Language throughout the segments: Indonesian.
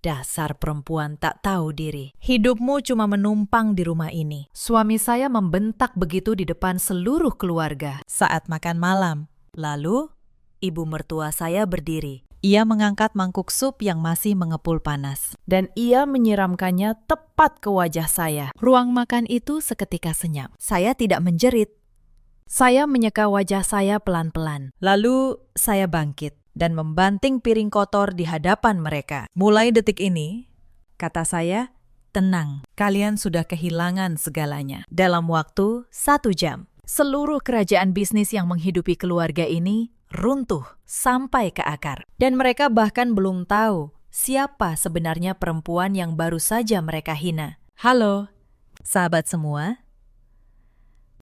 Dasar perempuan tak tahu diri. Hidupmu cuma menumpang di rumah ini. Suami saya membentak begitu di depan seluruh keluarga saat makan malam. Lalu, ibu mertua saya berdiri. Ia mengangkat mangkuk sup yang masih mengepul panas. Dan ia menyiramkannya tepat ke wajah saya. Ruang makan itu seketika senyap. Saya tidak menjerit. Saya menyeka wajah saya pelan-pelan. Lalu saya bangkit dan membanting piring kotor di hadapan mereka. Mulai detik ini, kata saya, tenang. Kalian sudah kehilangan segalanya. Dalam waktu 1 jam, seluruh kerajaan bisnis yang menghidupi keluarga ini runtuh sampai ke akar. Dan mereka bahkan belum tahu siapa sebenarnya perempuan yang baru saja mereka hina. Halo, sahabat semua.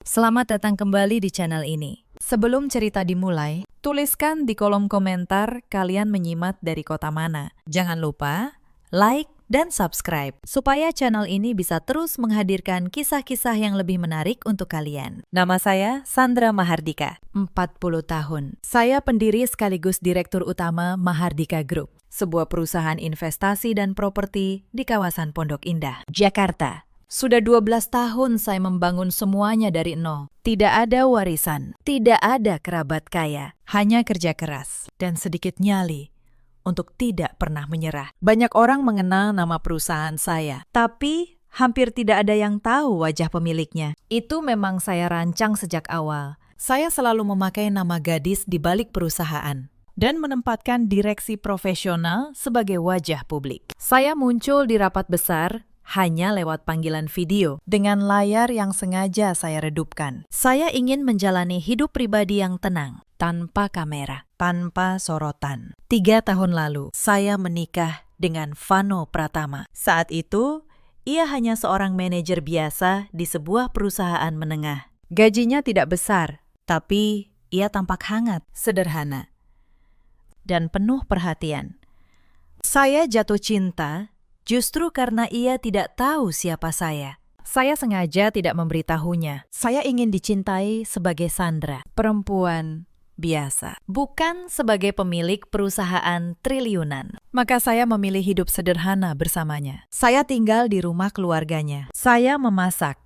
Selamat datang kembali di channel ini. Sebelum cerita dimulai, tuliskan di kolom komentar kalian menyimak dari kota mana. Jangan lupa like dan subscribe supaya channel ini bisa terus menghadirkan kisah-kisah yang lebih menarik untuk kalian. Nama saya Sandra Mahardika, 40 tahun. Saya pendiri sekaligus direktur utama Mahardika Group, sebuah perusahaan investasi dan properti di kawasan Pondok Indah, Jakarta. Sudah 12 tahun saya membangun semuanya dari nol. Tidak ada warisan, tidak ada kerabat kaya, hanya kerja keras dan sedikit nyali untuk tidak pernah menyerah. Banyak orang mengenal nama perusahaan saya, tapi hampir tidak ada yang tahu wajah pemiliknya. Itu memang saya rancang sejak awal. Saya selalu memakai nama gadis di balik perusahaan dan menempatkan direksi profesional sebagai wajah publik. Saya muncul di rapat besar hanya lewat panggilan video dengan layar yang sengaja saya redupkan. Saya ingin menjalani hidup pribadi yang tenang, tanpa kamera, tanpa sorotan. 3 tahun lalu, saya menikah dengan Vano Pratama. Saat itu, ia hanya seorang manajer biasa di sebuah perusahaan menengah. Gajinya tidak besar, tapi ia tampak hangat, sederhana, dan penuh perhatian. Saya jatuh cinta justru karena ia tidak tahu siapa saya. Saya sengaja tidak memberitahunya. Saya ingin dicintai sebagai Sandra, perempuan biasa, bukan sebagai pemilik perusahaan triliunan. Maka saya memilih hidup sederhana bersamanya. Saya tinggal di rumah keluarganya. Saya memasak.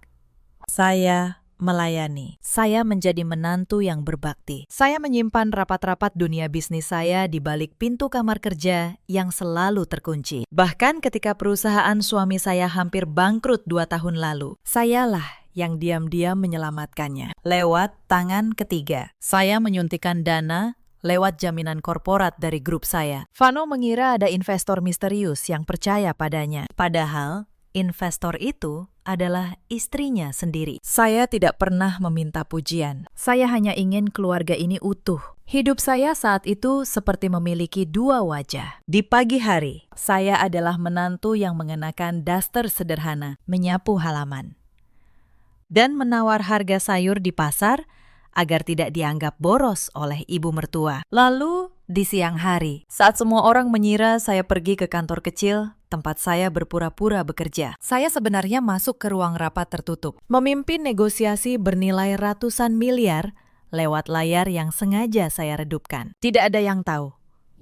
Saya melayani. Saya menjadi menantu yang berbakti. Saya menyimpan rapat-rapat dunia bisnis saya di balik pintu kamar kerja yang selalu terkunci. Bahkan ketika perusahaan suami saya hampir bangkrut 2 tahun lalu, sayalah yang diam-diam menyelamatkannya. Lewat tangan ketiga, saya menyuntikkan dana lewat jaminan korporat dari grup saya. Vano mengira ada investor misterius yang percaya padanya. Padahal investor itu adalah istrinya sendiri. Saya tidak pernah meminta pujian. Saya hanya ingin keluarga ini utuh. Hidup saya saat itu seperti memiliki 2 wajah. Di pagi hari, saya adalah menantu yang mengenakan daster sederhana, menyapu halaman, dan menawar harga sayur di pasar agar tidak dianggap boros oleh ibu mertua. Lalu, di siang hari, saat semua orang mengira saya pergi ke kantor kecil, tempat saya berpura-pura bekerja, saya sebenarnya masuk ke ruang rapat tertutup, memimpin negosiasi bernilai ratusan miliar lewat layar yang sengaja saya redupkan. Tidak ada yang tahu.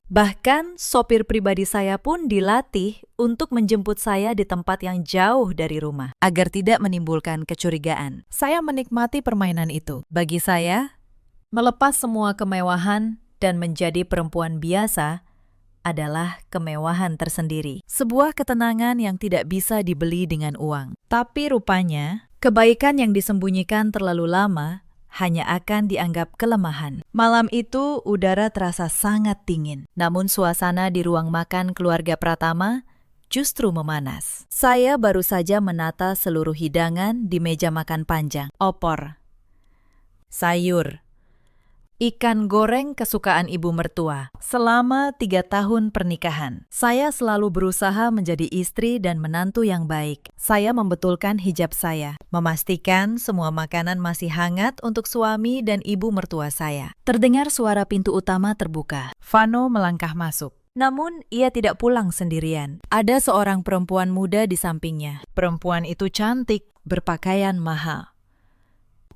Bahkan sopir pribadi saya pun dilatih untuk menjemput saya di tempat yang jauh dari rumah, agar tidak menimbulkan kecurigaan. Saya menikmati permainan itu. Bagi saya, melepas semua kemewahan dan menjadi perempuan biasa adalah kemewahan tersendiri. Sebuah ketenangan yang tidak bisa dibeli dengan uang. Tapi rupanya, kebaikan yang disembunyikan terlalu lama hanya akan dianggap kelemahan. Malam itu udara terasa sangat dingin. Namun suasana di ruang makan keluarga Pratama justru memanas. Saya baru saja menata seluruh hidangan di meja makan panjang. Opor, sayur, ikan goreng kesukaan ibu mertua. Selama 3 tahun pernikahan, saya selalu berusaha menjadi istri dan menantu yang baik. Saya membetulkan hijab saya, memastikan semua makanan masih hangat untuk suami dan ibu mertua saya. Terdengar suara pintu utama terbuka. Vano melangkah masuk. Namun, ia tidak pulang sendirian. Ada seorang perempuan muda di sampingnya. Perempuan itu cantik, berpakaian mahal.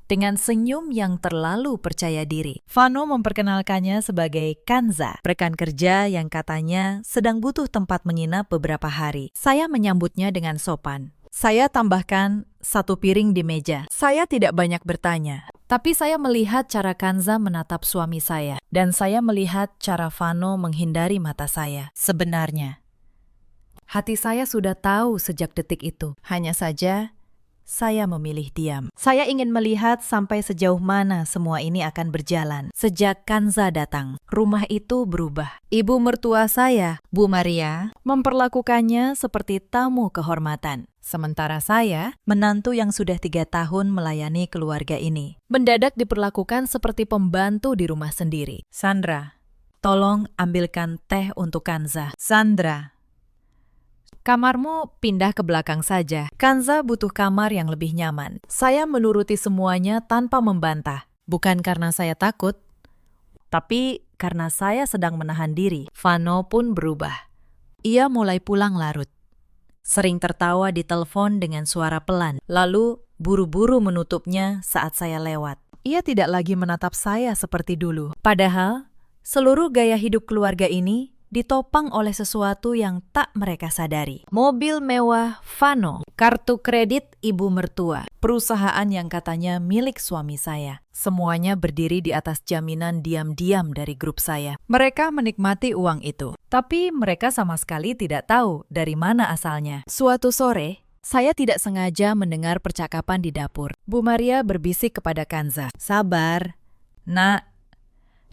dengan senyum yang terlalu percaya diri. Vano memperkenalkannya sebagai Kanza, rekan kerja yang katanya sedang butuh tempat menginap beberapa hari. Saya menyambutnya dengan sopan. Saya tambahkan 1 piring di meja. Saya tidak banyak bertanya, tapi saya melihat cara Kanza menatap suami saya, dan saya melihat cara Vano menghindari mata saya. Sebenarnya, hati saya sudah tahu sejak detik itu. Hanya saja, saya memilih diam. Saya ingin melihat sampai sejauh mana semua ini akan berjalan. Sejak Kanza datang, rumah itu berubah. Ibu mertua saya, Bu Maria, memperlakukannya seperti tamu kehormatan. Sementara saya, menantu yang sudah 3 tahun melayani keluarga ini, mendadak diperlakukan seperti pembantu di rumah sendiri. Sandra, tolong ambilkan teh untuk Kanza. Sandra, kamarmu pindah ke belakang saja. Kanza butuh kamar yang lebih nyaman. Saya menuruti semuanya tanpa membantah. Bukan karena saya takut, tapi karena saya sedang menahan diri. Vano pun berubah. Ia mulai pulang larut. Sering tertawa di telepon dengan suara pelan, lalu buru-buru menutupnya saat saya lewat. Ia tidak lagi menatap saya seperti dulu. Padahal, seluruh gaya hidup keluarga ini ditopang oleh sesuatu yang tak mereka sadari. Mobil mewah Vano, kartu kredit ibu mertua, perusahaan yang katanya milik suami saya. Semuanya berdiri di atas jaminan diam-diam dari grup saya. Mereka menikmati uang itu, tapi mereka sama sekali tidak tahu dari mana asalnya. Suatu sore, saya tidak sengaja mendengar percakapan di dapur. Bu Maria berbisik kepada Kanza, "Sabar, Nak.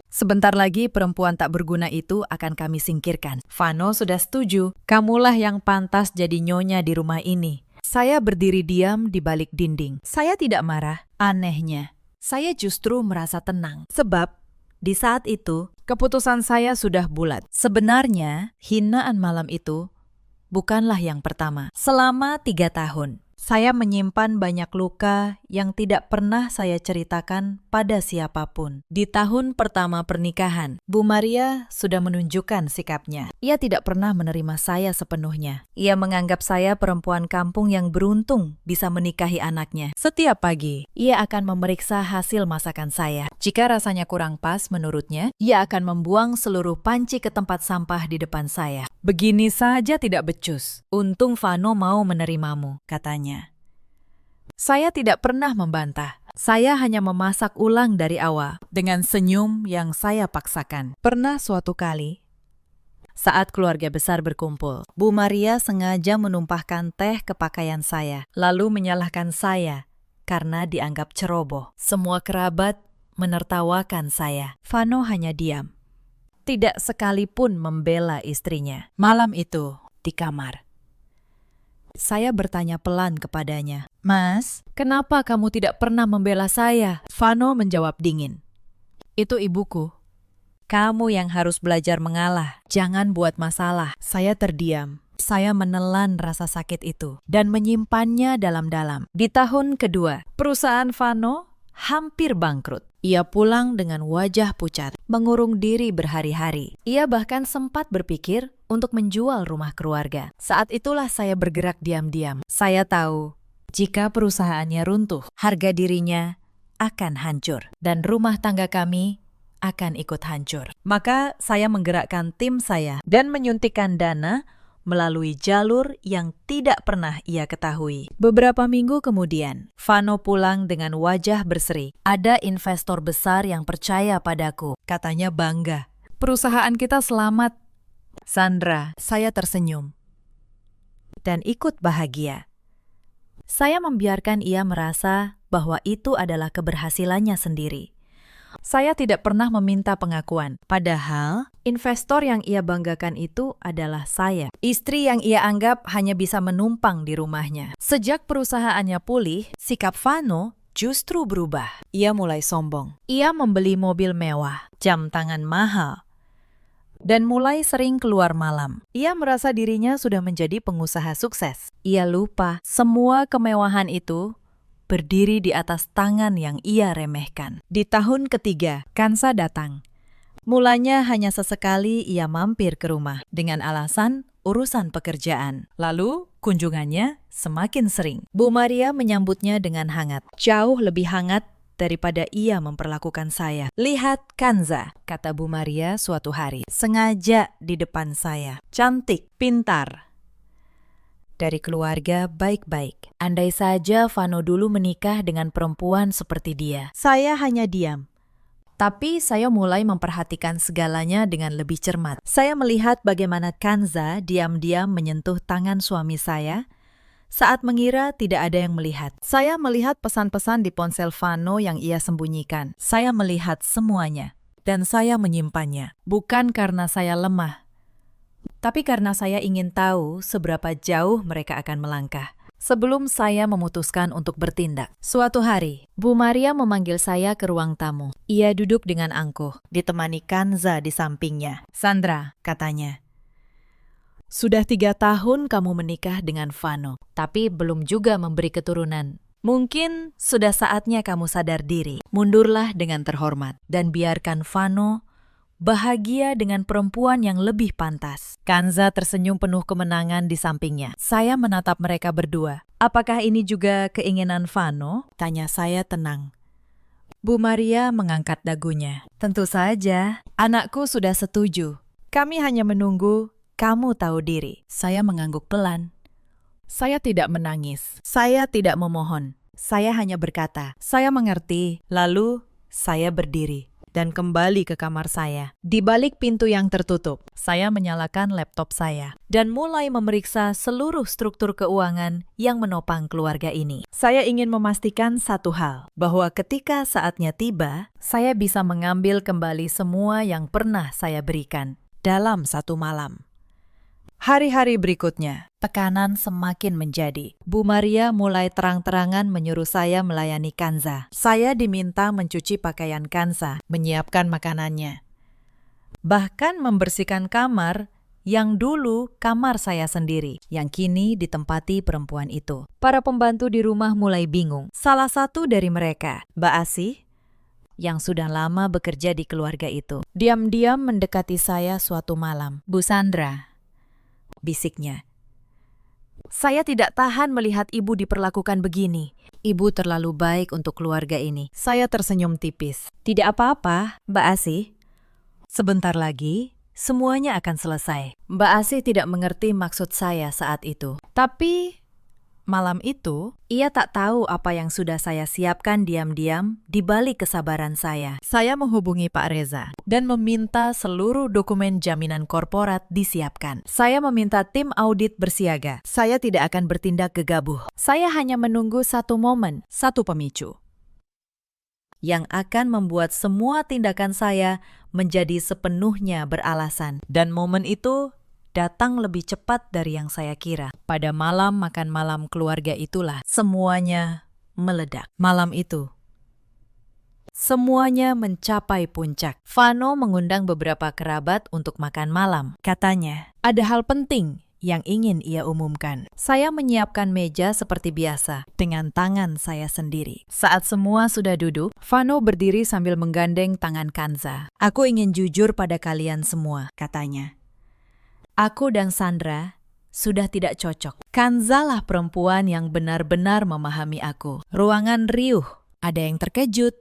Sebentar lagi perempuan tak berguna itu akan kami singkirkan. Vano sudah setuju. Kamulah yang pantas jadi nyonya di rumah ini." Saya berdiri diam di balik dinding. Saya tidak marah. Anehnya, saya justru merasa tenang. Sebab, di saat itu, keputusan saya sudah bulat. Sebenarnya, hinaan malam itu bukanlah yang pertama. Selama 3 tahun, saya menyimpan banyak luka yang tidak pernah saya ceritakan pada siapapun. Di tahun pertama pernikahan, Bu Maria sudah menunjukkan sikapnya. Ia tidak pernah menerima saya sepenuhnya. Ia menganggap saya perempuan kampung yang beruntung bisa menikahi anaknya. Setiap pagi, ia akan memeriksa hasil masakan saya. Jika rasanya kurang pas menurutnya, ia akan membuang seluruh panci ke tempat sampah di depan saya. "Begini saja tidak becus. Untung Vano mau menerimamu," katanya. Saya tidak pernah membantah. Saya hanya memasak ulang dari awal dengan senyum yang saya paksakan. Pernah suatu kali, saat keluarga besar berkumpul, Bu Maria sengaja menumpahkan teh ke pakaian saya, lalu menyalahkan saya karena dianggap ceroboh. Semua kerabat menertawakan saya. Vano hanya diam. Tidak sekalipun membela istrinya. Malam itu, di kamar, saya bertanya pelan kepadanya, "Mas, kenapa kamu tidak pernah membela saya?" Vano menjawab dingin, "Itu ibuku. Kamu yang harus belajar mengalah, jangan buat masalah." Saya terdiam. Saya menelan rasa sakit itu dan menyimpannya dalam-dalam. Di tahun kedua, perusahaan Vano hampir bangkrut. Ia pulang dengan wajah pucat, mengurung diri berhari-hari. Ia bahkan sempat berpikir untuk menjual rumah keluarga. Saat itulah saya bergerak diam-diam. Saya tahu, jika perusahaannya runtuh, harga dirinya akan hancur, dan rumah tangga kami akan ikut hancur. Maka saya menggerakkan tim saya dan menyuntikkan dana melalui jalur yang tidak pernah ia ketahui. Beberapa minggu kemudian, Vano pulang dengan wajah berseri. "Ada investor besar yang percaya padaku," katanya bangga. "Perusahaan kita selamat." Sandra, saya tersenyum dan ikut bahagia. Saya membiarkan ia merasa bahwa itu adalah keberhasilannya sendiri. Saya tidak pernah meminta pengakuan, padahal investor yang ia banggakan itu adalah saya. Istri yang ia anggap hanya bisa menumpang di rumahnya. Sejak perusahaannya pulih, sikap Vano justru berubah. Ia mulai sombong. Ia membeli mobil mewah, jam tangan mahal, dan mulai sering keluar malam. Ia merasa dirinya sudah menjadi pengusaha sukses. Ia lupa semua kemewahan itu berdiri di atas tangan yang ia remehkan. Di tahun ketiga, Kanza datang. Mulanya hanya sesekali ia mampir ke rumah dengan alasan urusan pekerjaan. Lalu kunjungannya semakin sering. Bu Maria menyambutnya dengan hangat, jauh lebih hangat daripada ia memperlakukan saya. Lihat Kanza, kata Bu Maria suatu hari, sengaja di depan saya. Cantik, pintar. Dari keluarga baik-baik. Andai saja Vano dulu menikah dengan perempuan seperti dia. Saya hanya diam. Tapi saya mulai memperhatikan segalanya dengan lebih cermat. Saya melihat bagaimana Kanza diam-diam menyentuh tangan suami saya saat mengira tidak ada yang melihat. Saya melihat pesan-pesan di ponsel Vano yang ia sembunyikan. Saya melihat semuanya. Dan saya menyimpannya. Bukan karena saya lemah, tapi karena saya ingin tahu seberapa jauh mereka akan melangkah sebelum saya memutuskan untuk bertindak. Suatu hari, Bu Maria memanggil saya ke ruang tamu. Ia duduk dengan angkuh, ditemani Kanza di sampingnya. Sandra, katanya, sudah 3 tahun kamu menikah dengan Vano, tapi belum juga memberi keturunan. Mungkin sudah saatnya kamu sadar diri. Mundurlah dengan terhormat dan biarkan Vano bahagia dengan perempuan yang lebih pantas. Kanza tersenyum penuh kemenangan di sampingnya. Saya menatap mereka berdua. Apakah ini juga keinginan Vano? Tanya saya tenang. Bu Maria mengangkat dagunya. Tentu saja, anakku sudah setuju. Kami hanya menunggu kamu tahu diri. Saya mengangguk pelan. Saya tidak menangis. Saya tidak memohon. Saya hanya berkata, saya mengerti. Lalu saya berdiri dan kembali ke kamar saya. Di balik pintu yang tertutup, saya menyalakan laptop saya dan mulai memeriksa seluruh struktur keuangan yang menopang keluarga ini. Saya ingin memastikan satu hal, bahwa ketika saatnya tiba, saya bisa mengambil kembali semua yang pernah saya berikan dalam satu malam. Hari-hari berikutnya, tekanan semakin menjadi. Bu Maria mulai terang-terangan menyuruh saya melayani Kanza. Saya diminta mencuci pakaian Kanza, menyiapkan makanannya. Bahkan membersihkan kamar yang dulu kamar saya sendiri, yang kini ditempati perempuan itu. Para pembantu di rumah mulai bingung. Salah satu dari mereka, Mbak Asih, yang sudah lama bekerja di keluarga itu, diam-diam mendekati saya suatu malam. Bu Sandra, bisiknya. Saya tidak tahan melihat ibu diperlakukan begini. Ibu terlalu baik untuk keluarga ini. Saya tersenyum tipis. Tidak apa-apa, Mbak Asih. Sebentar lagi, semuanya akan selesai. Mbak Asih tidak mengerti maksud saya saat itu. Tapi malam itu, ia tak tahu apa yang sudah saya siapkan diam-diam di balik kesabaran saya. Saya menghubungi Pak Reza dan meminta seluruh dokumen jaminan korporat disiapkan. Saya meminta tim audit bersiaga. Saya tidak akan bertindak gegabah. Saya hanya menunggu satu momen, satu pemicu yang akan membuat semua tindakan saya menjadi sepenuhnya beralasan. Dan momen itu datang lebih cepat dari yang saya kira. Pada malam makan malam keluarga itulah semuanya meledak. Malam itu, semuanya mencapai puncak. Vano mengundang beberapa kerabat untuk makan malam. Katanya, ada hal penting yang ingin ia umumkan. Saya menyiapkan meja seperti biasa, dengan tangan saya sendiri. Saat semua sudah duduk, Vano berdiri sambil menggandeng tangan Kanza. Aku ingin jujur pada kalian semua, katanya. Aku dan Sandra sudah tidak cocok. Kanza lah perempuan yang benar-benar memahami aku. Ruangan riuh, ada yang terkejut,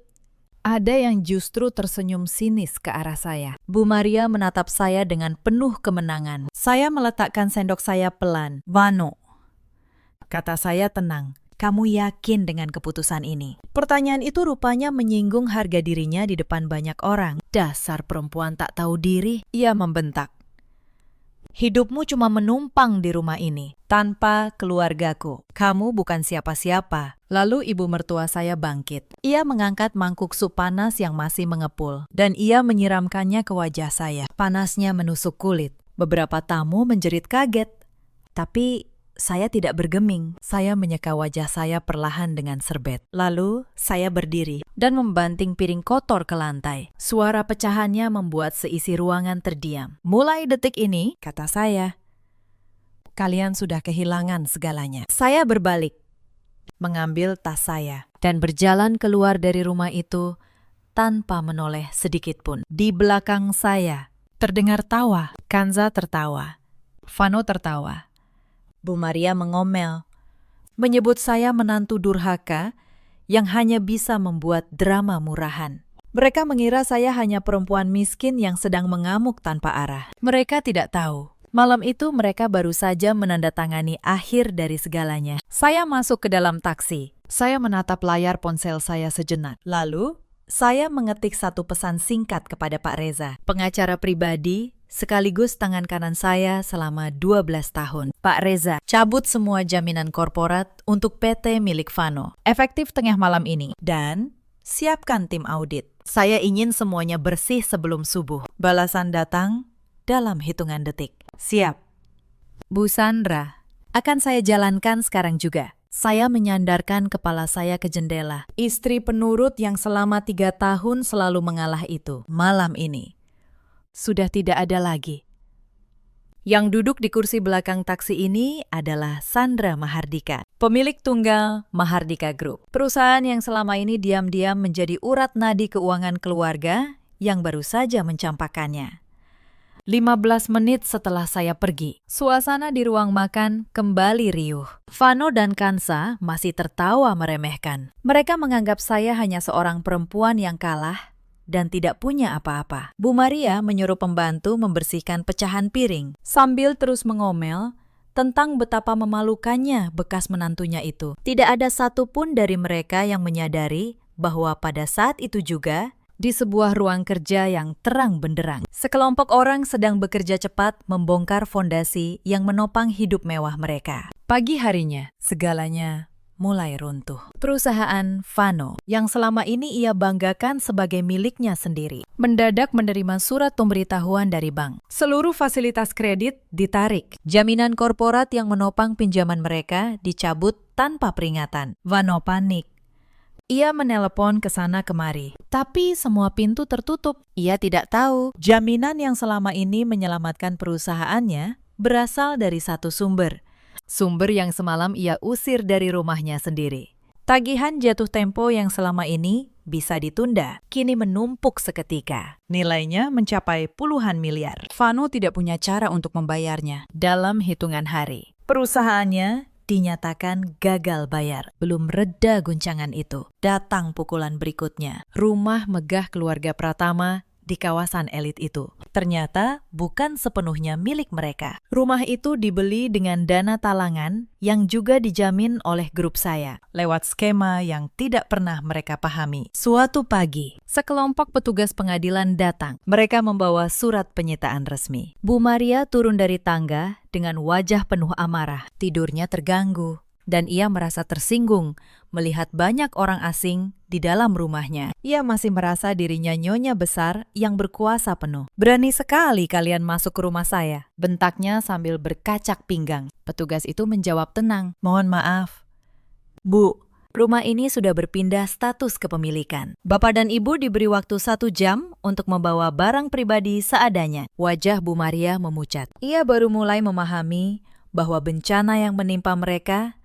ada yang justru tersenyum sinis ke arah saya. Bu Maria menatap saya dengan penuh kemenangan. Saya meletakkan sendok saya pelan. Vano, kata saya tenang, kamu yakin dengan keputusan ini? Pertanyaan itu rupanya menyinggung harga dirinya di depan banyak orang. Dasar perempuan tak tahu diri, ia membentak. Hidupmu cuma menumpang di rumah ini, tanpa keluargaku. Kamu bukan siapa-siapa. Lalu ibu mertua saya bangkit. Ia mengangkat mangkuk sup panas yang masih mengepul, dan ia menyiramkannya ke wajah saya. Panasnya menusuk kulit. Beberapa tamu menjerit kaget. Tapi saya tidak bergeming. Saya menyeka wajah saya perlahan dengan serbet. Lalu saya berdiri dan membanting piring kotor ke lantai. Suara pecahannya membuat seisi ruangan terdiam. Mulai detik ini, kata saya, kalian sudah kehilangan segalanya. Saya berbalik, mengambil tas saya, dan berjalan keluar dari rumah itu tanpa menoleh sedikit pun. Di belakang saya terdengar tawa. Kanza tertawa. Vano tertawa. Bu Maria mengomel, menyebut saya menantu durhaka yang hanya bisa membuat drama murahan. Mereka mengira saya hanya perempuan miskin yang sedang mengamuk tanpa arah. Mereka tidak tahu. Malam itu mereka baru saja menandatangani akhir dari segalanya. Saya masuk ke dalam taksi. Saya menatap layar ponsel saya sejenak. Lalu, saya mengetik satu pesan singkat kepada Pak Reza, pengacara pribadi sekaligus tangan kanan saya selama 12 tahun. Pak Reza, cabut semua jaminan korporat untuk PT milik Vano. Efektif tengah malam ini. Dan siapkan tim audit. Saya ingin semuanya bersih sebelum subuh. Balasan datang dalam hitungan detik. Siap. Bu Sandra, akan saya jalankan sekarang juga. Saya menyandarkan kepala saya ke jendela. Istri penurut yang selama 3 tahun selalu mengalah itu. Malam ini sudah tidak ada lagi. Yang duduk di kursi belakang taksi ini adalah Sandra Mahardika, pemilik tunggal Mahardika Group. Perusahaan yang selama ini diam-diam menjadi urat nadi keuangan keluarga yang baru saja mencampakkannya. 15 menit setelah saya pergi, suasana di ruang makan kembali riuh. Vano dan Kansa masih tertawa meremehkan. Mereka menganggap saya hanya seorang perempuan yang kalah dan tidak punya apa-apa. Bu Maria menyuruh pembantu membersihkan pecahan piring sambil terus mengomel tentang betapa memalukannya bekas menantunya itu. Tidak ada satupun dari mereka yang menyadari bahwa pada saat itu juga, di sebuah ruang kerja yang terang benderang, sekelompok orang sedang bekerja cepat membongkar fondasi yang menopang hidup mewah mereka. Pagi harinya, segalanya mulai runtuh. Perusahaan Vano, yang selama ini ia banggakan sebagai miliknya sendiri, mendadak menerima surat pemberitahuan dari bank. Seluruh fasilitas kredit ditarik. Jaminan korporat yang menopang pinjaman mereka dicabut tanpa peringatan. Vano panik. Ia menelepon ke sana kemari, tapi semua pintu tertutup. Ia tidak tahu jaminan yang selama ini menyelamatkan perusahaannya berasal dari satu sumber yang semalam ia usir dari rumahnya sendiri. Tagihan jatuh tempo yang selama ini bisa ditunda, kini menumpuk seketika. Nilainya mencapai puluhan miliar. Vano tidak punya cara untuk membayarnya dalam hitungan hari. Perusahaannya dinyatakan gagal bayar. Belum reda guncangan itu, datang pukulan berikutnya. Rumah megah keluarga Pratama di kawasan elit itu ternyata bukan sepenuhnya milik mereka. Rumah itu dibeli dengan dana talangan yang juga dijamin oleh grup saya lewat skema yang tidak pernah mereka pahami. Suatu pagi, sekelompok petugas pengadilan datang. Mereka membawa surat penyitaan resmi. Bu Maria turun dari tangga dengan wajah penuh amarah. Tidurnya terganggu dan ia merasa tersinggung melihat banyak orang asing di dalam rumahnya. Ia masih merasa dirinya nyonya besar yang berkuasa penuh. "Berani sekali kalian masuk ke rumah saya," bentaknya sambil berkacak pinggang. Petugas itu menjawab tenang, "Mohon maaf, Bu, rumah ini sudah berpindah status kepemilikan. Bapak dan Ibu diberi waktu 1 jam untuk membawa barang pribadi seadanya." Wajah Bu Maria memucat. Ia baru mulai memahami bahwa bencana yang menimpa mereka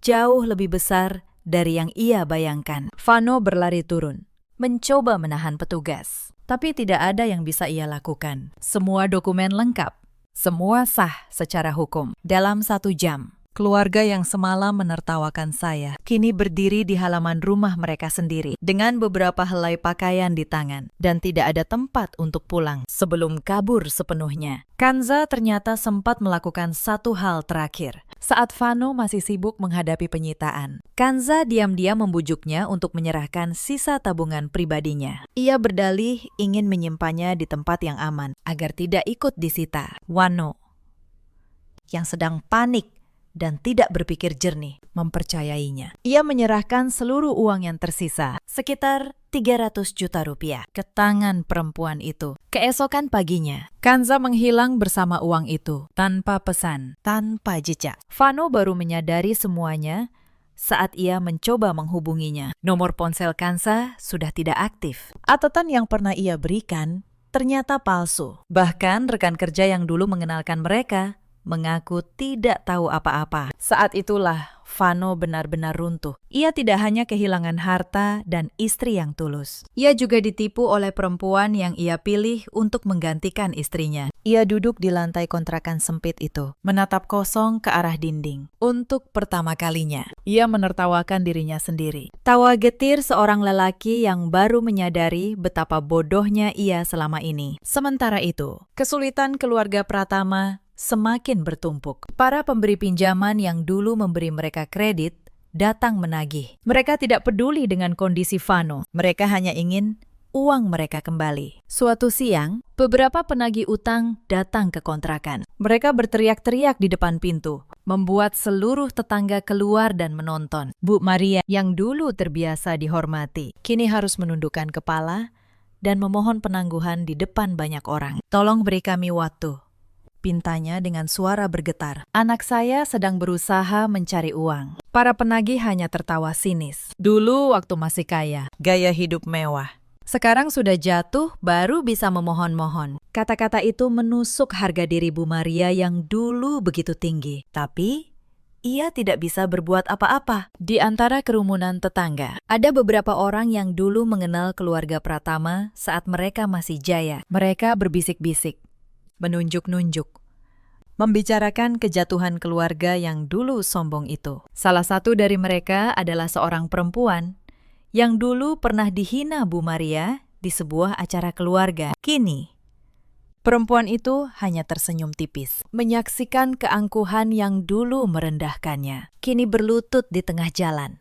jauh lebih besar dari yang ia bayangkan. Vano berlari turun, mencoba menahan petugas. Tapi tidak ada yang bisa ia lakukan. Semua dokumen lengkap, semua sah secara hukum. Dalam 1 jam, keluarga yang semalam menertawakan saya kini berdiri di halaman rumah mereka sendiri dengan beberapa helai pakaian di tangan dan tidak ada tempat untuk pulang sebelum kabur sepenuhnya. Kanza ternyata sempat melakukan satu hal terakhir. Saat Vano masih sibuk menghadapi penyitaan, Kanza diam-diam membujuknya untuk menyerahkan sisa tabungan pribadinya. Ia berdalih ingin menyimpannya di tempat yang aman agar tidak ikut disita. Vano, yang sedang panik dan tidak berpikir jernih, mempercayainya. Ia menyerahkan seluruh uang yang tersisa, sekitar 300 juta rupiah, ke tangan perempuan itu. Keesokan paginya, Kanza menghilang bersama uang itu, tanpa pesan, tanpa jejak. Vano baru menyadari semuanya saat ia mencoba menghubunginya. Nomor ponsel Kanza sudah tidak aktif. Catatan yang pernah ia berikan ternyata palsu. Bahkan rekan kerja yang dulu mengenalkan mereka mengaku tidak tahu apa-apa. Saat itulah Vano benar-benar runtuh. Ia tidak hanya kehilangan harta dan istri yang tulus. Ia juga ditipu oleh perempuan yang ia pilih untuk menggantikan istrinya. Ia duduk di lantai kontrakan sempit itu, menatap kosong ke arah dinding. Untuk pertama kalinya, ia menertawakan dirinya sendiri. Tawa getir seorang lelaki yang baru menyadari betapa bodohnya ia selama ini. Sementara itu, kesulitan keluarga Pratama semakin bertumpuk. Para pemberi pinjaman yang dulu memberi mereka kredit datang menagih. Mereka tidak peduli dengan kondisi Vano. Mereka hanya ingin uang mereka kembali. Suatu siang, beberapa penagih utang datang ke kontrakan. Mereka berteriak-teriak di depan pintu, membuat seluruh tetangga keluar dan menonton. Bu Maria yang dulu terbiasa dihormati, kini harus menundukkan kepala dan memohon penangguhan di depan banyak orang. "Tolong beri kami waktu," pintanya dengan suara bergetar. "Anak saya sedang berusaha mencari uang." Para penagih hanya tertawa sinis. Dulu waktu masih kaya, gaya hidup mewah. Sekarang sudah jatuh, baru bisa memohon-mohon. Kata-kata itu menusuk harga diri Bu Maria yang dulu begitu tinggi. Tapi ia tidak bisa berbuat apa-apa. Di antara kerumunan tetangga, ada beberapa orang yang dulu mengenal keluarga Pratama saat mereka masih jaya. Mereka berbisik-bisik, menunjuk-nunjuk, membicarakan kejatuhan keluarga yang dulu sombong itu. Salah satu dari mereka adalah seorang perempuan yang dulu pernah dihina Bu Maria di sebuah acara keluarga. Kini, perempuan itu hanya tersenyum tipis, menyaksikan keangkuhan yang dulu merendahkannya. Kini berlutut di tengah jalan.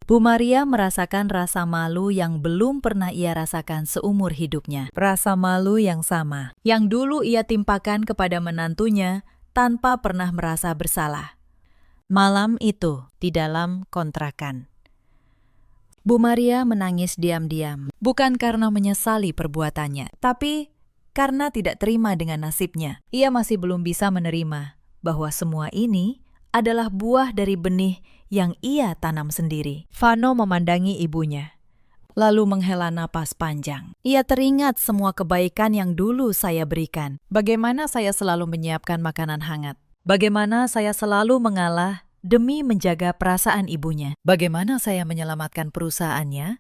Bu Maria merasakan rasa malu yang belum pernah ia rasakan seumur hidupnya. Rasa malu yang sama, yang dulu ia timpakan kepada menantunya tanpa pernah merasa bersalah. Malam itu, di dalam kontrakan, Bu Maria menangis diam-diam, bukan karena menyesali perbuatannya, tapi karena tidak terima dengan nasibnya. Ia masih belum bisa menerima bahwa semua ini adalah buah dari benih yang ia tanam sendiri. Vano memandangi ibunya, lalu menghela napas panjang. Ia teringat semua kebaikan yang dulu saya berikan. Bagaimana saya selalu menyiapkan makanan hangat. Bagaimana saya selalu mengalah demi menjaga perasaan ibunya. Bagaimana saya menyelamatkan perusahaannya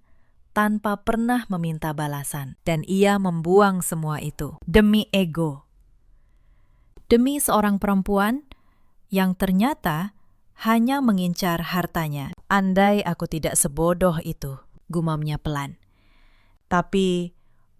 tanpa pernah meminta balasan. Dan ia membuang semua itu demi ego. Demi seorang perempuan yang ternyata hanya mengincar hartanya. Andai aku tidak sebodoh itu, gumamnya pelan. Tapi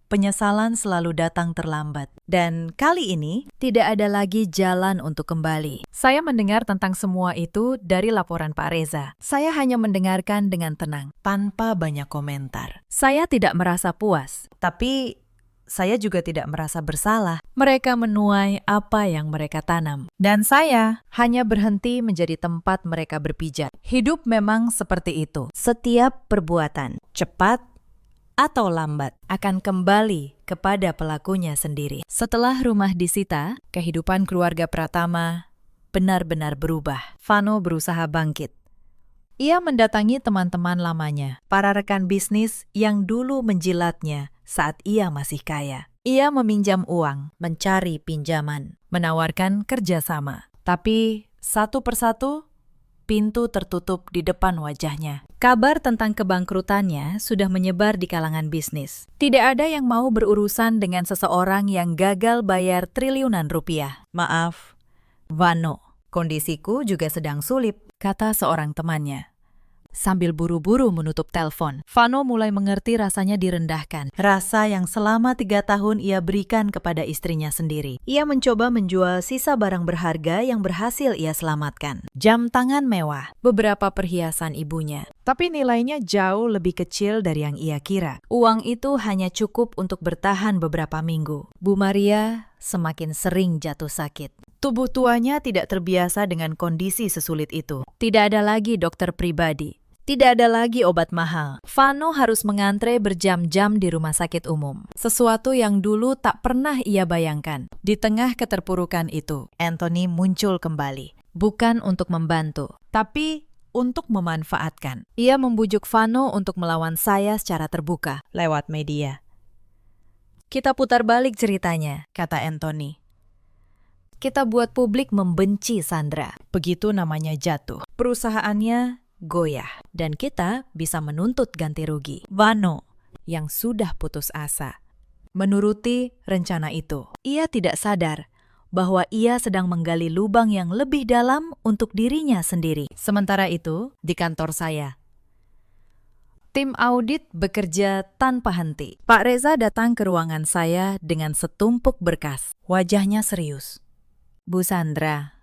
penyesalan selalu datang terlambat. Dan kali ini tidak ada lagi jalan untuk kembali. Saya mendengar tentang semua itu dari laporan Pak Reza. Saya hanya mendengarkan dengan tenang, tanpa banyak komentar. Saya tidak merasa puas, tapi saya juga tidak merasa bersalah. Mereka menuai apa yang mereka tanam. Dan saya hanya berhenti menjadi tempat mereka berpijak. Hidup memang seperti itu. Setiap perbuatan, cepat atau lambat, akan kembali kepada pelakunya sendiri. Setelah rumah disita, kehidupan keluarga Pratama benar-benar berubah. Vano berusaha bangkit. Ia mendatangi teman-teman lamanya, para rekan bisnis yang dulu menjilatnya saat ia masih kaya. Ia meminjam uang, mencari pinjaman, menawarkan kerjasama. Tapi satu persatu, pintu tertutup di depan wajahnya. Kabar tentang kebangkrutannya sudah menyebar di kalangan bisnis. Tidak ada yang mau berurusan dengan seseorang yang gagal bayar triliunan rupiah. "Maaf, Vano, kondisiku juga sedang sulit," kata seorang temannya. Sambil buru-buru menutup telepon, Vano mulai mengerti rasanya direndahkan. Rasa yang selama 3 tahun ia berikan kepada istrinya sendiri. Ia mencoba menjual sisa barang berharga yang berhasil ia selamatkan. Jam tangan mewah, beberapa perhiasan ibunya. Tapi nilainya jauh lebih kecil dari yang ia kira. Uang itu hanya cukup untuk bertahan beberapa minggu. Bu Maria semakin sering jatuh sakit. Tubuh tuanya tidak terbiasa dengan kondisi sesulit itu. Tidak ada lagi dokter pribadi. Tidak ada lagi obat mahal. Vano harus mengantre berjam-jam di rumah sakit umum. Sesuatu yang dulu tak pernah ia bayangkan. Di tengah keterpurukan itu, Anthony muncul kembali. Bukan untuk membantu, tapi untuk memanfaatkan. Ia membujuk Vano untuk melawan saya secara terbuka, lewat media. "Kita putar balik ceritanya," kata Anthony. Kita buat publik membenci Sandra. Begitu namanya jatuh. Perusahaannya goyah. Dan kita bisa menuntut ganti rugi. Vano, yang sudah putus asa, menuruti rencana itu. Ia tidak sadar bahwa ia sedang menggali lubang yang lebih dalam untuk dirinya sendiri. Sementara itu, di kantor saya, tim audit bekerja tanpa henti. Pak Reza datang ke ruangan saya dengan setumpuk berkas. Wajahnya serius. Bu Sandra,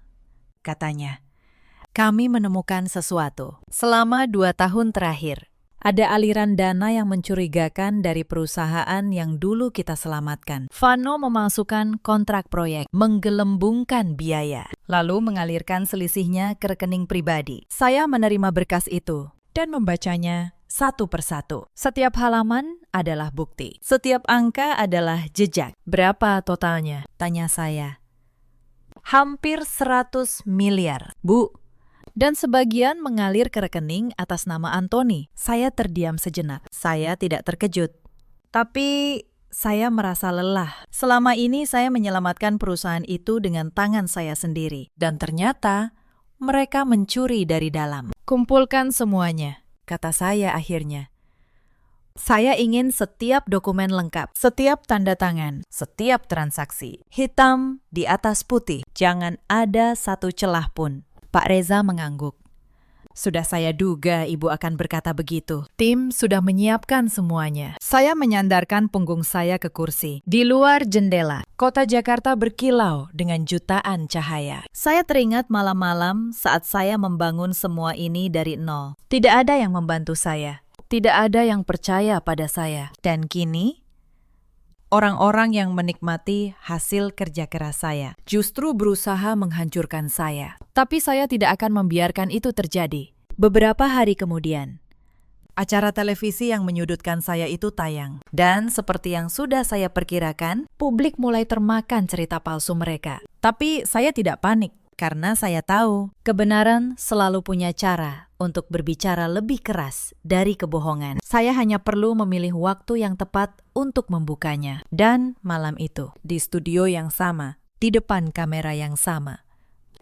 katanya, kami menemukan sesuatu. Selama 2 tahun terakhir, ada aliran dana yang mencurigakan dari perusahaan yang dulu kita selamatkan. Vano memasukkan kontrak proyek, menggelembungkan biaya, lalu mengalirkan selisihnya ke rekening pribadi. Saya menerima berkas itu dan membacanya satu persatu. Setiap halaman adalah bukti. Setiap angka adalah jejak. Berapa totalnya? Tanya saya. Hampir 100 miliar. Bu, dan sebagian mengalir ke rekening atas nama Antoni. Saya terdiam sejenak. Saya tidak terkejut. Tapi saya merasa lelah. Selama ini saya menyelamatkan perusahaan itu dengan tangan saya sendiri. Dan ternyata mereka mencuri dari dalam. Kumpulkan semuanya, kata saya akhirnya. Saya ingin setiap dokumen lengkap, setiap tanda tangan, setiap transaksi. Hitam di atas putih. Jangan ada satu celah pun. Pak Reza mengangguk. Sudah saya duga ibu akan berkata begitu. Tim sudah menyiapkan semuanya. Saya menyandarkan punggung saya ke kursi. Di luar jendela, kota Jakarta berkilau dengan jutaan cahaya. Saya teringat malam-malam saat saya membangun semua ini dari nol. Tidak ada yang membantu saya. Tidak ada yang percaya pada saya. Dan kini, orang-orang yang menikmati hasil kerja keras saya justru berusaha menghancurkan saya. Tapi saya tidak akan membiarkan itu terjadi. Beberapa hari kemudian, acara televisi yang menyudutkan saya itu tayang. Dan seperti yang sudah saya perkirakan, publik mulai termakan cerita palsu mereka. Tapi saya tidak panik. Karena saya tahu, kebenaran selalu punya cara untuk berbicara lebih keras dari kebohongan. Saya hanya perlu memilih waktu yang tepat untuk membukanya. Dan malam itu, di studio yang sama, di depan kamera yang sama,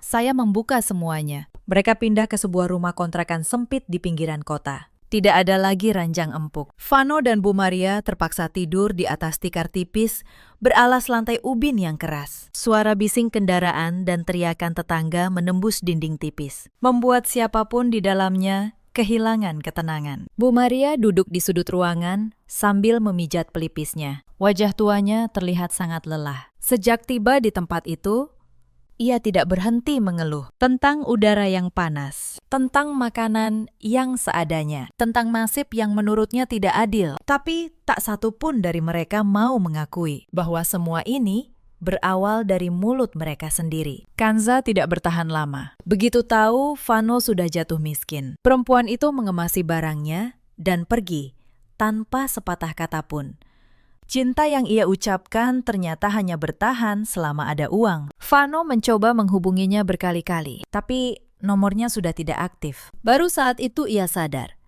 saya membuka semuanya. Mereka pindah ke sebuah rumah kontrakan sempit di pinggiran kota. Tidak ada lagi ranjang empuk. Vano dan Bu Maria terpaksa tidur di atas tikar tipis beralas lantai ubin yang keras. Suara bising kendaraan dan teriakan tetangga menembus dinding tipis, membuat siapapun di dalamnya kehilangan ketenangan. Bu Maria duduk di sudut ruangan sambil memijat pelipisnya. Wajah tuanya terlihat sangat lelah. Sejak tiba di tempat itu, ia tidak berhenti mengeluh tentang udara yang panas, tentang makanan yang seadanya, tentang nasib yang menurutnya tidak adil. Tapi tak satu pun dari mereka mau mengakui bahwa semua ini berawal dari mulut mereka sendiri. Kanza tidak bertahan lama. Begitu tahu Vano sudah jatuh miskin, perempuan itu mengemasi barangnya dan pergi tanpa sepatah kata pun. Cinta yang ia ucapkan ternyata hanya bertahan selama ada uang. Vano mencoba menghubunginya berkali-kali, tapi nomornya sudah tidak aktif. Baru saat itu ia sadar.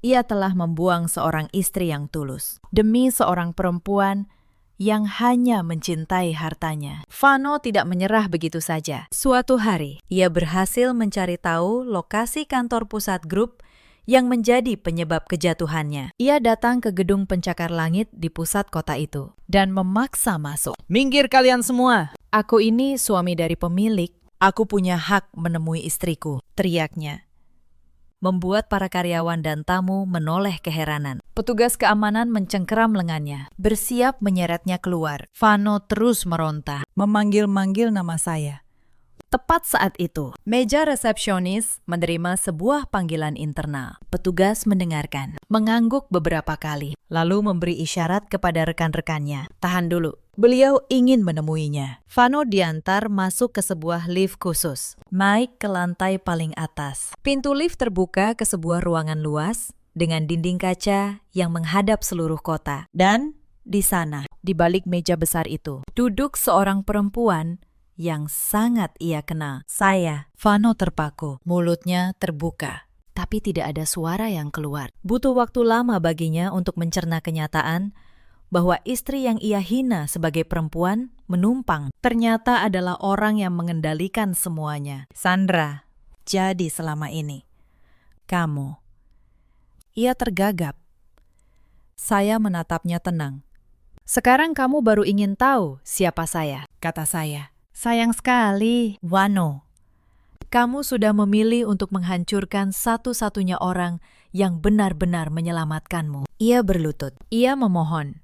Ia telah membuang seorang istri yang tulus demi seorang perempuan yang hanya mencintai hartanya. Vano tidak menyerah begitu saja. Suatu hari, ia berhasil mencari tahu lokasi kantor pusat grup yang menjadi penyebab kejatuhannya. Ia datang ke gedung pencakar langit di pusat kota itu dan memaksa masuk. "Minggir kalian semua! Aku ini suami dari pemilik. Aku punya hak menemui istriku," teriaknya. Membuat para karyawan dan tamu menoleh keheranan. Petugas keamanan mencengkeram lengannya, bersiap menyeretnya keluar. Vano terus meronta, memanggil-manggil nama saya. Tepat saat itu, meja resepsionis menerima sebuah panggilan internal. Petugas mendengarkan, mengangguk beberapa kali, lalu memberi isyarat kepada rekan-rekannya. "Tahan dulu, beliau ingin menemuinya." Vano diantar masuk ke sebuah lift khusus, naik ke lantai paling atas. Pintu lift terbuka ke sebuah ruangan luas dengan dinding kaca yang menghadap seluruh kota. Dan di sana, di balik meja besar itu, duduk seorang perempuan yang sangat ia kenal. Saya, Vano terpaku, mulutnya terbuka, tapi tidak ada suara yang keluar. Butuh waktu lama baginya untuk mencerna kenyataan bahwa istri yang ia hina sebagai perempuan menumpang ternyata adalah orang yang mengendalikan semuanya. Sandra, jadi selama ini kamu. Ia tergagap. Saya menatapnya tenang. Sekarang kamu baru ingin tahu siapa saya, kata saya. Sayang sekali, Vano. Kamu sudah memilih untuk menghancurkan satu-satunya orang yang benar-benar menyelamatkanmu. Ia berlutut. Ia memohon.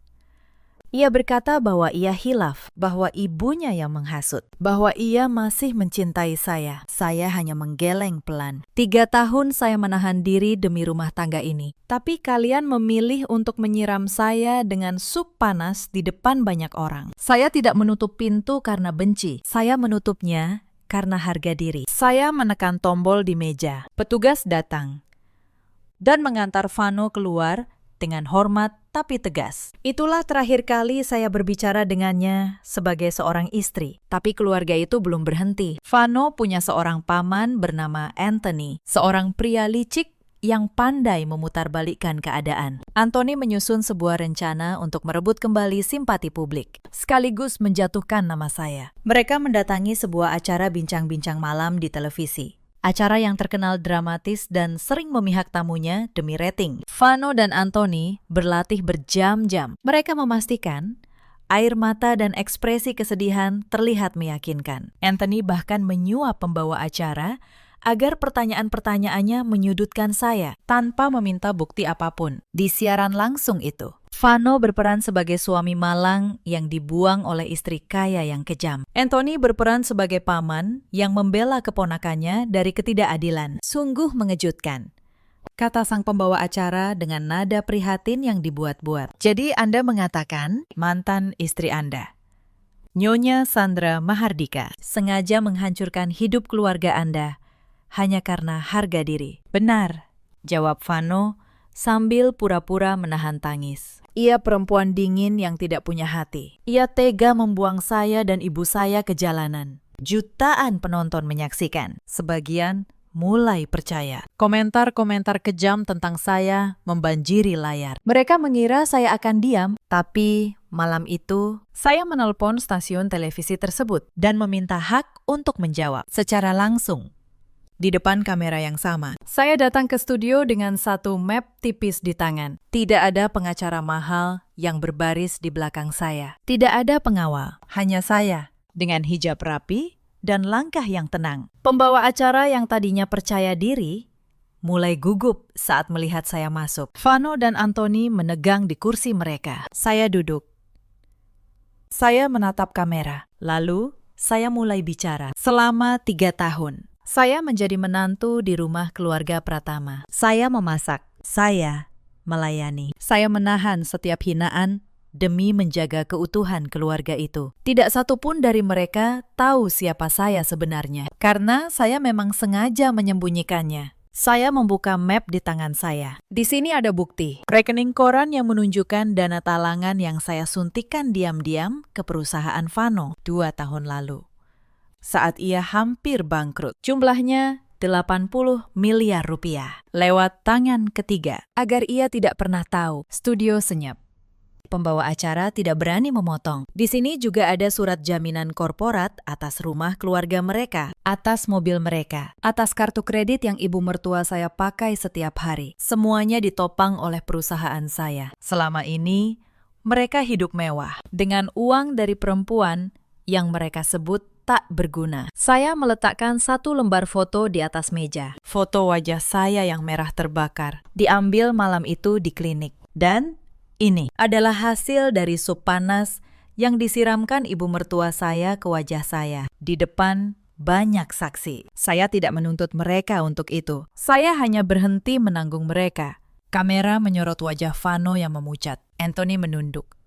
Ia berkata bahwa ia hilaf, bahwa ibunya yang menghasut, bahwa ia masih mencintai saya. Saya hanya menggeleng pelan. 3 tahun saya menahan diri demi rumah tangga ini. Tapi kalian memilih untuk menyiram saya dengan sup panas di depan banyak orang. Saya tidak menutup pintu karena benci. Saya menutupnya karena harga diri. Saya menekan tombol di meja. Petugas datang dan mengantar Vano keluar dengan hormat tapi tegas. Itulah terakhir kali saya berbicara dengannya sebagai seorang istri. Tapi keluarga itu belum berhenti. Vano punya seorang paman bernama Anthony, seorang pria licik yang pandai memutarbalikkan keadaan. Anthony menyusun sebuah rencana untuk merebut kembali simpati publik, sekaligus menjatuhkan nama saya. Mereka mendatangi sebuah acara bincang-bincang malam di televisi. Acara yang terkenal dramatis dan sering memihak tamunya demi rating. Vano dan Anthony berlatih berjam-jam. Mereka memastikan air mata dan ekspresi kesedihan terlihat meyakinkan. Anthony bahkan menyuap pembawa acara agar pertanyaan-pertanyaannya menyudutkan saya tanpa meminta bukti apapun. Di siaran langsung itu, Vano berperan sebagai suami malang yang dibuang oleh istri kaya yang kejam. Anthony berperan sebagai paman yang membela keponakannya dari ketidakadilan. Sungguh mengejutkan, kata sang pembawa acara dengan nada prihatin yang dibuat-buat. Jadi Anda mengatakan mantan istri Anda, Nyonya Sandra Mahardika, sengaja menghancurkan hidup keluarga Anda hanya karena harga diri. Benar, jawab Vano sambil pura-pura menahan tangis. Ia perempuan dingin yang tidak punya hati. Ia tega membuang saya dan ibu saya ke jalanan. Jutaan penonton menyaksikan. Sebagian mulai percaya. Komentar-komentar kejam tentang saya membanjiri layar. Mereka mengira saya akan diam, tapi malam itu saya menelpon stasiun televisi tersebut dan meminta hak untuk menjawab secara langsung. Di depan kamera yang sama, saya datang ke studio dengan satu map tipis di tangan. Tidak ada pengacara mahal yang berbaris di belakang saya. Tidak ada pengawal, hanya saya dengan hijab rapi dan langkah yang tenang. Pembawa acara yang tadinya percaya diri mulai gugup saat melihat saya masuk. Vano dan Anthony menegang di kursi mereka. Saya duduk. Saya menatap kamera. Lalu saya mulai bicara. Selama 3 tahun. Saya menjadi menantu di rumah keluarga Pratama. Saya memasak. Saya melayani. Saya menahan setiap hinaan demi menjaga keutuhan keluarga itu. Tidak satu pun dari mereka tahu siapa saya sebenarnya. Karena saya memang sengaja menyembunyikannya. Saya membuka map di tangan saya. Di sini ada bukti. Rekening koran yang menunjukkan dana talangan yang saya suntikan diam-diam ke perusahaan Vano 2 tahun lalu. Saat ia hampir bangkrut. Jumlahnya 80 miliar rupiah. Lewat tangan ketiga. Agar ia tidak pernah tahu. Studio senyap. Pembawa acara tidak berani memotong. Di sini juga ada surat jaminan korporat atas rumah keluarga mereka, atas mobil mereka, atas kartu kredit yang ibu mertua saya pakai setiap hari. Semuanya ditopang oleh perusahaan saya. Selama ini, mereka hidup mewah dengan uang dari perempuan yang mereka sebut tak berguna. Saya meletakkan satu lembar foto di atas meja. Foto wajah saya yang merah terbakar. Diambil malam itu di klinik. Dan ini adalah hasil dari sup panas yang disiramkan ibu mertua saya ke wajah saya. Di depan banyak saksi. Saya tidak menuntut mereka untuk itu. Saya hanya berhenti menanggung mereka. Kamera menyorot wajah Vano yang memucat. Anthony menunduk.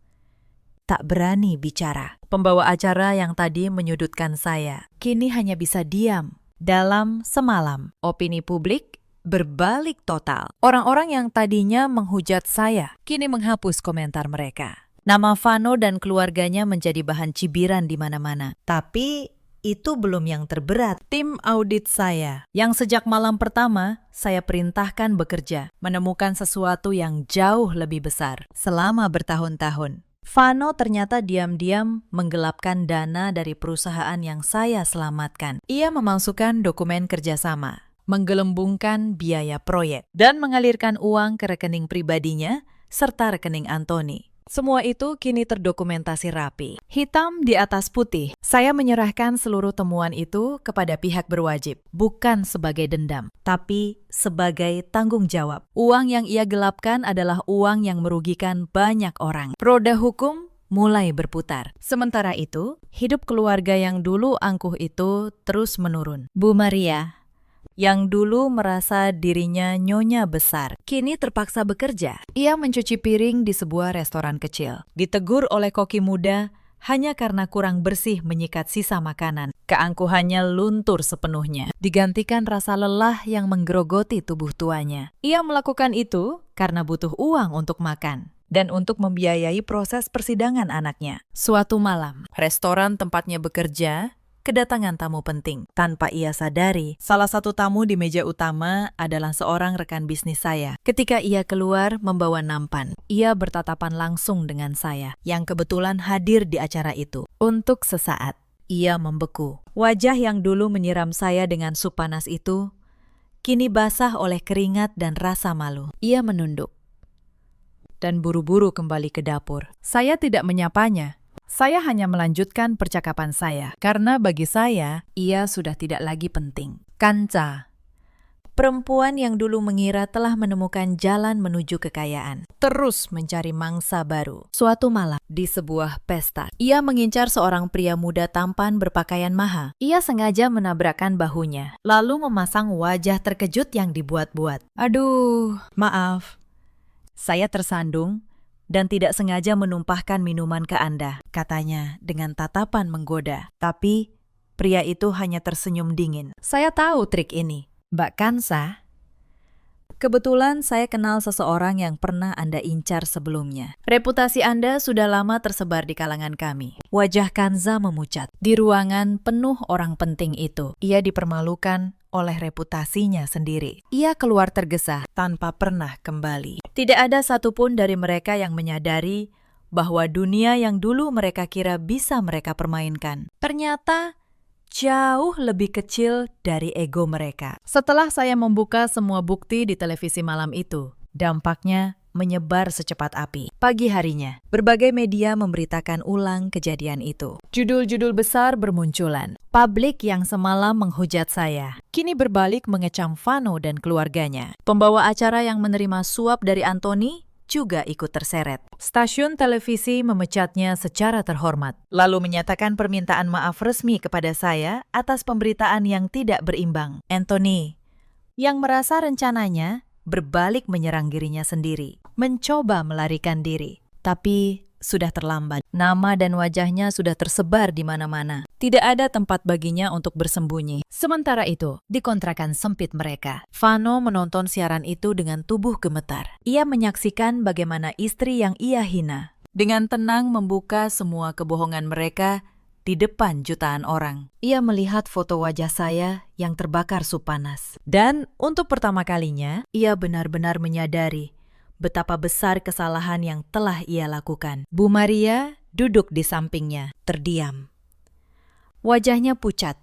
Tak berani bicara. Pembawa acara yang tadi menyudutkan saya, kini hanya bisa diam. Dalam semalam, opini publik berbalik total. Orang-orang yang tadinya menghujat saya, kini menghapus komentar mereka. Nama Vano dan keluarganya menjadi bahan cibiran di mana-mana. Tapi itu belum yang terberat. Tim audit saya, yang sejak malam pertama saya perintahkan bekerja, menemukan sesuatu yang jauh lebih besar selama bertahun-tahun. Vano ternyata diam-diam menggelapkan dana dari perusahaan yang saya selamatkan. Ia memasukkan dokumen kerjasama, menggelembungkan biaya proyek, dan mengalirkan uang ke rekening pribadinya serta rekening Anthony. Semua itu kini terdokumentasi rapi, hitam di atas putih. Saya menyerahkan seluruh temuan itu kepada pihak berwajib, bukan sebagai dendam, tapi sebagai tanggung jawab. Uang yang ia gelapkan adalah uang yang merugikan banyak orang. Roda hukum mulai berputar. Sementara itu, hidup keluarga yang dulu angkuh itu terus menurun. Bu Maria, yang dulu merasa dirinya nyonya besar, kini terpaksa bekerja. Ia mencuci piring di sebuah restoran kecil. Ditegur oleh koki muda hanya karena kurang bersih menyikat sisa makanan. Keangkuhannya luntur sepenuhnya, digantikan rasa lelah yang menggerogoti tubuh tuanya. Ia melakukan itu karena butuh uang untuk makan dan untuk membiayai proses persidangan anaknya. Suatu malam, restoran tempatnya bekerja kedatangan tamu penting. Tanpa ia sadari, salah satu tamu di meja utama adalah seorang rekan bisnis saya. Ketika ia keluar membawa nampan, ia bertatapan langsung dengan saya, yang kebetulan hadir di acara itu. Untuk sesaat, ia membeku. Wajah yang dulu menyiram saya dengan sup panas itu, kini basah oleh keringat dan rasa malu. Ia menunduk dan buru-buru kembali ke dapur. Saya tidak menyapanya. Saya hanya melanjutkan percakapan saya, karena bagi saya, ia sudah tidak lagi penting. Kanca, perempuan yang dulu mengira telah menemukan jalan menuju kekayaan, terus mencari mangsa baru. Suatu malam, di sebuah pesta, ia mengincar seorang pria muda tampan berpakaian mahal. Ia sengaja menabrakkan bahunya, lalu memasang wajah terkejut yang dibuat-buat. Aduh, maaf. Saya tersandung dan tidak sengaja menumpahkan minuman ke Anda, katanya dengan tatapan menggoda. Tapi pria itu hanya tersenyum dingin. Saya tahu trik ini, Mbak Kansa. Kebetulan saya kenal seseorang yang pernah Anda incar sebelumnya. Reputasi Anda sudah lama tersebar di kalangan kami. Wajah Kanza memucat. Di ruangan penuh orang penting itu, ia dipermalukan oleh reputasinya sendiri. Ia keluar tergesa tanpa pernah kembali. Tidak ada satupun dari mereka yang menyadari bahwa dunia yang dulu mereka kira bisa mereka permainkan ternyata jauh lebih kecil dari ego mereka. Setelah saya membuka semua bukti di televisi malam itu, dampaknya menyebar secepat api. Pagi harinya, berbagai media memberitakan ulang kejadian itu. Judul-judul besar bermunculan. Publik yang semalam menghujat saya, kini berbalik mengecam Vano dan keluarganya. Pembawa acara yang menerima suap dari Anthony juga ikut terseret. Stasiun televisi memecatnya secara terhormat, lalu menyatakan permintaan maaf resmi kepada saya atas pemberitaan yang tidak berimbang. Anthony, yang merasa rencananya berbalik menyerang dirinya sendiri, mencoba melarikan diri. Tapi sudah terlambat. Nama dan wajahnya sudah tersebar di mana-mana. Tidak ada tempat baginya untuk bersembunyi. Sementara itu, di kontrakan sempit mereka, Vano menonton siaran itu dengan tubuh gemetar. Ia menyaksikan bagaimana istri yang ia hina dengan tenang membuka semua kebohongan mereka di depan jutaan orang. Ia melihat foto wajah saya yang terbakar sup panas. Dan untuk pertama kalinya, ia benar-benar menyadari betapa besar kesalahan yang telah ia lakukan. Bu Maria duduk di sampingnya, terdiam. Wajahnya pucat.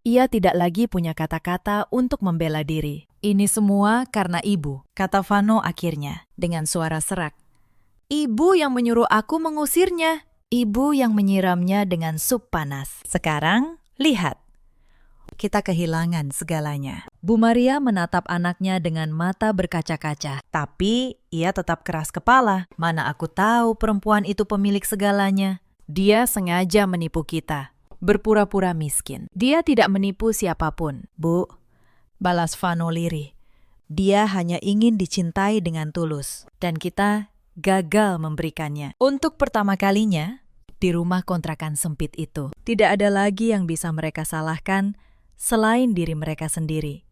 Ia tidak lagi punya kata-kata untuk membela diri. Ini semua karena ibu, kata Vano akhirnya, dengan suara serak. Ibu yang menyuruh aku mengusirnya. Ibu yang menyiramnya dengan sup panas. Sekarang, lihat. Kita kehilangan segalanya. Bu Maria menatap anaknya dengan mata berkaca-kaca. Tapi ia tetap keras kepala. Mana aku tahu perempuan itu pemilik segalanya. Dia sengaja menipu kita. Berpura-pura miskin. Dia tidak menipu siapapun. Bu, balas Vano lirih. Dia hanya ingin dicintai dengan tulus. Dan kita gagal memberikannya. Untuk pertama kalinya, di rumah kontrakan sempit itu, tidak ada lagi yang bisa mereka salahkan selain diri mereka sendiri.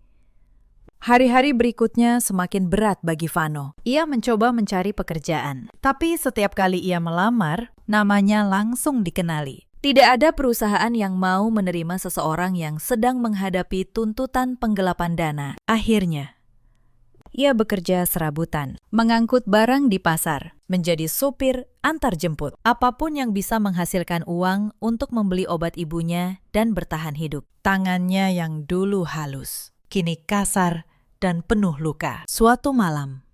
Hari-hari berikutnya semakin berat bagi Vano. Ia mencoba mencari pekerjaan, tapi setiap kali ia melamar, namanya langsung dikenali. Tidak ada perusahaan yang mau menerima seseorang yang sedang menghadapi tuntutan penggelapan dana. Akhirnya, Ia bekerja serabutan, mengangkut barang di pasar, menjadi sopir antar jemput. Apapun yang bisa menghasilkan uang untuk membeli obat ibunya dan bertahan hidup. Tangannya yang dulu halus, kini kasar dan penuh luka. Suatu malam,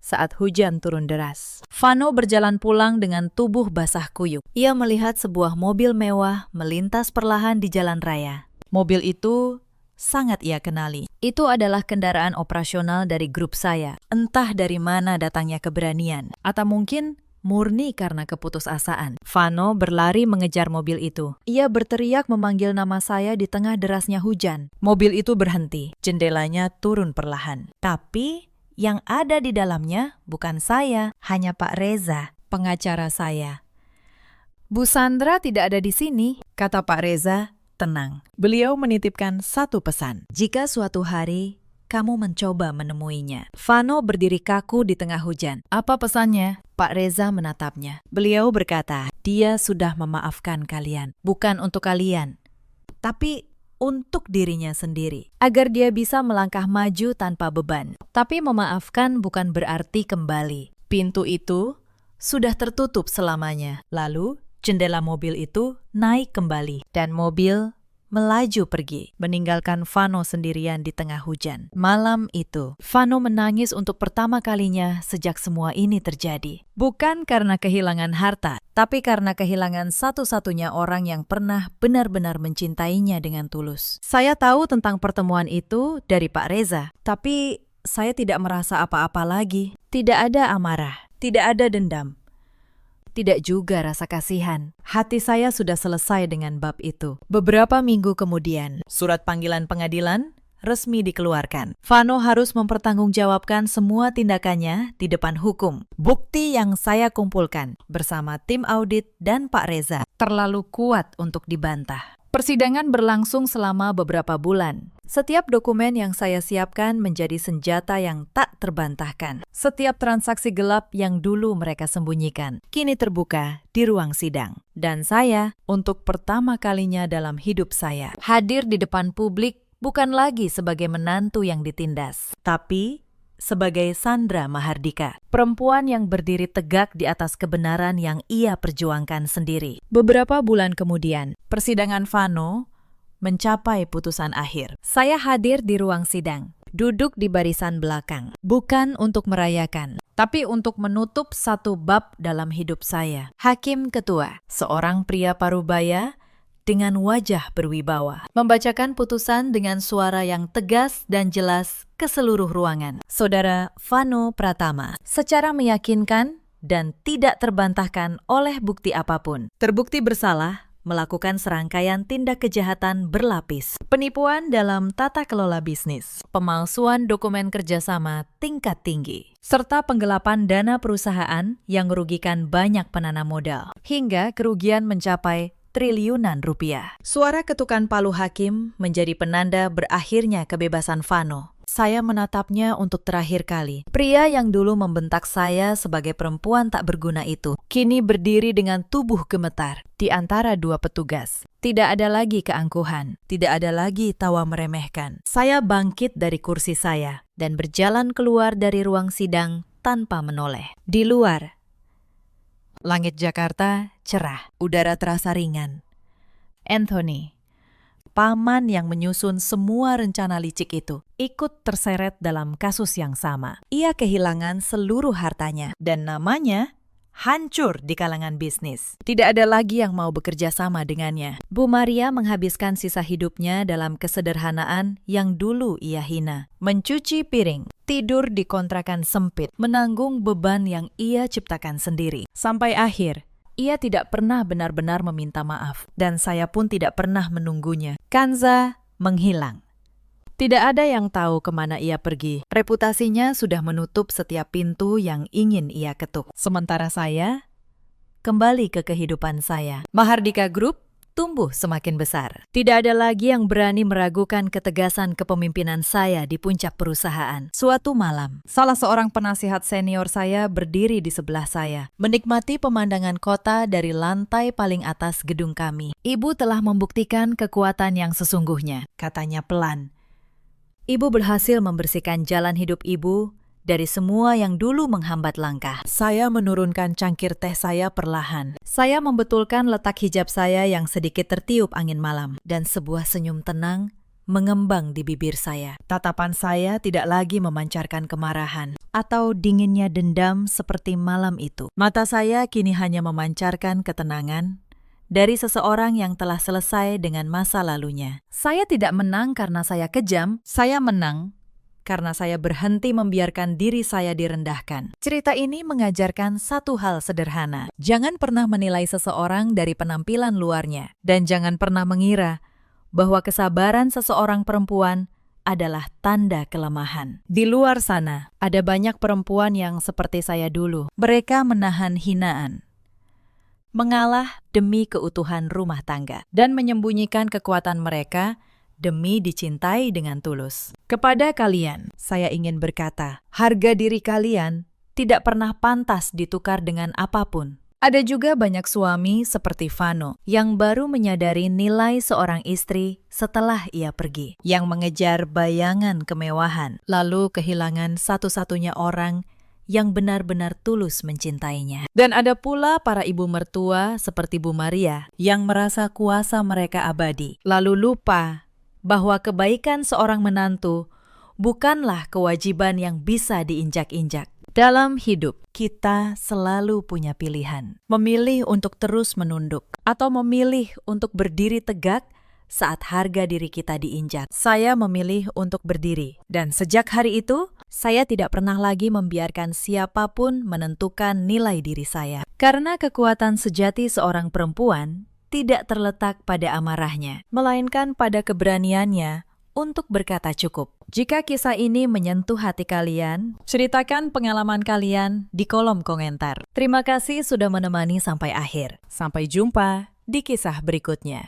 saat hujan turun deras, Vano berjalan pulang dengan tubuh basah kuyup. Ia melihat sebuah mobil mewah melintas perlahan di jalan raya. Mobil itu sangat ia kenali. Itu adalah kendaraan operasional dari grup saya. Entah dari mana datangnya keberanian, atau mungkin murni karena keputusasaan. Vano berlari mengejar mobil itu. Ia berteriak memanggil nama saya di tengah derasnya hujan. Mobil itu berhenti, jendelanya turun perlahan. Tapi yang ada di dalamnya bukan saya, hanya Pak Reza, pengacara saya. "Bu Sandra tidak ada di sini," kata Pak Reza. Tenang, beliau menitipkan satu pesan. "Jika suatu hari kamu mencoba menemuinya." Vano berdiri kaku di tengah hujan. "Apa pesannya?" Pak Reza menatapnya. Beliau berkata, "Dia sudah memaafkan kalian. Bukan untuk kalian, tapi untuk dirinya sendiri. Agar dia bisa melangkah maju tanpa beban. Tapi memaafkan bukan berarti kembali. Pintu itu sudah tertutup selamanya." Lalu jendela mobil itu naik kembali dan mobil melaju pergi, meninggalkan Vano sendirian di tengah hujan. Malam itu, Vano menangis untuk pertama kalinya sejak semua ini terjadi. Bukan karena kehilangan harta, tapi karena kehilangan satu-satunya orang yang pernah benar-benar mencintainya dengan tulus. Saya tahu tentang pertemuan itu dari Pak Reza, tapi saya tidak merasa apa-apa lagi. Tidak ada amarah, tidak ada dendam. Tidak juga rasa kasihan. Hati saya sudah selesai dengan bab itu. Beberapa minggu kemudian, surat panggilan pengadilan resmi dikeluarkan. Vano harus mempertanggungjawabkan semua tindakannya di depan hukum. Bukti yang saya kumpulkan bersama tim audit dan Pak Reza terlalu kuat untuk dibantah. Persidangan berlangsung selama beberapa bulan. Setiap dokumen yang saya siapkan menjadi senjata yang tak terbantahkan. Setiap transaksi gelap yang dulu mereka sembunyikan, kini terbuka di ruang sidang. Dan saya, untuk pertama kalinya dalam hidup saya, hadir di depan publik bukan lagi sebagai menantu yang ditindas, tapi sebagai Sandra Mahardika, perempuan yang berdiri tegak di atas kebenaran yang ia perjuangkan sendiri. Beberapa bulan kemudian, persidangan Vano mencapai putusan akhir. Saya hadir di ruang sidang, duduk di barisan belakang, bukan untuk merayakan, tapi untuk menutup satu bab dalam hidup saya. Hakim ketua, seorang pria parubaya dengan wajah berwibawa, membacakan putusan dengan suara yang tegas dan jelas ke seluruh ruangan. Saudara Vano Pratama, secara meyakinkan dan tidak terbantahkan oleh bukti apapun, terbukti bersalah melakukan serangkaian tindak kejahatan berlapis, penipuan dalam tata kelola bisnis, pemalsuan dokumen kerjasama tingkat tinggi, serta penggelapan dana perusahaan yang merugikan banyak penanam modal, hingga kerugian mencapai triliunan rupiah. Suara ketukan palu hakim menjadi penanda berakhirnya kebebasan Vano. Saya menatapnya untuk terakhir kali. Pria yang dulu membentak saya sebagai perempuan tak berguna itu, kini berdiri dengan tubuh gemetar di antara dua petugas. Tidak ada lagi keangkuhan, tidak ada lagi tawa meremehkan. Saya bangkit dari kursi saya dan berjalan keluar dari ruang sidang tanpa menoleh. Di luar, langit Jakarta cerah, udara terasa ringan. Anthony, paman yang menyusun semua rencana licik itu, ikut terseret dalam kasus yang sama. Ia kehilangan seluruh hartanya dan namanya hancur di kalangan bisnis. Tidak ada lagi yang mau bekerja sama dengannya. Bu Maria menghabiskan sisa hidupnya dalam kesederhanaan yang dulu ia hina. Mencuci piring, tidur di kontrakan sempit, menanggung beban yang ia ciptakan sendiri. Sampai akhir, ia tidak pernah benar-benar meminta maaf, dan saya pun tidak pernah menunggunya. Kanza menghilang. Tidak ada yang tahu kemana ia pergi. Reputasinya sudah menutup setiap pintu yang ingin ia ketuk. Sementara saya kembali ke kehidupan saya. Mahardika Group tumbuh semakin besar. Tidak ada lagi yang berani meragukan ketegasan kepemimpinan saya di puncak perusahaan. Suatu malam, salah seorang penasihat senior saya berdiri di sebelah saya, menikmati pemandangan kota dari lantai paling atas gedung kami. "Ibu telah membuktikan kekuatan yang sesungguhnya," katanya pelan. Ibu berhasil membersihkan jalan hidup ibu dari semua yang dulu menghambat langkah. Saya menurunkan cangkir teh saya perlahan. Saya membetulkan letak hijab saya yang sedikit tertiup angin malam. Dan sebuah senyum tenang mengembang di bibir saya. Tatapan saya tidak lagi memancarkan kemarahan atau dinginnya dendam seperti malam itu. Mata saya kini hanya memancarkan ketenangan dari seseorang yang telah selesai dengan masa lalunya. Saya tidak menang karena saya kejam, saya menang karena saya berhenti membiarkan diri saya direndahkan. Cerita ini mengajarkan satu hal sederhana. Jangan pernah menilai seseorang dari penampilan luarnya. Dan jangan pernah mengira bahwa kesabaran seseorang perempuan adalah tanda kelemahan. Di luar sana, ada banyak perempuan yang seperti saya dulu. Mereka menahan hinaan, mengalah demi keutuhan rumah tangga, dan menyembunyikan kekuatan mereka demi dicintai dengan tulus. Kepada kalian, saya ingin berkata, harga diri kalian tidak pernah pantas ditukar dengan apapun. Ada juga banyak suami seperti Vano yang baru menyadari nilai seorang istri setelah ia pergi, yang mengejar bayangan kemewahan, lalu kehilangan satu-satunya orang yang benar-benar tulus mencintainya. Dan ada pula para ibu mertua seperti Bu Maria yang merasa kuasa mereka abadi, lalu lupa bahwa kebaikan seorang menantu bukanlah kewajiban yang bisa diinjak-injak. Dalam hidup, kita selalu punya pilihan. Memilih untuk terus menunduk atau memilih untuk berdiri tegak saat harga diri kita diinjak. Saya memilih untuk berdiri. Dan sejak hari itu, saya tidak pernah lagi membiarkan siapapun menentukan nilai diri saya. Karena kekuatan sejati seorang perempuan tidak terletak pada amarahnya, melainkan pada keberaniannya untuk berkata cukup. Jika kisah ini menyentuh hati kalian, ceritakan pengalaman kalian di kolom komentar. Terima kasih sudah menemani sampai akhir. Sampai jumpa di kisah berikutnya.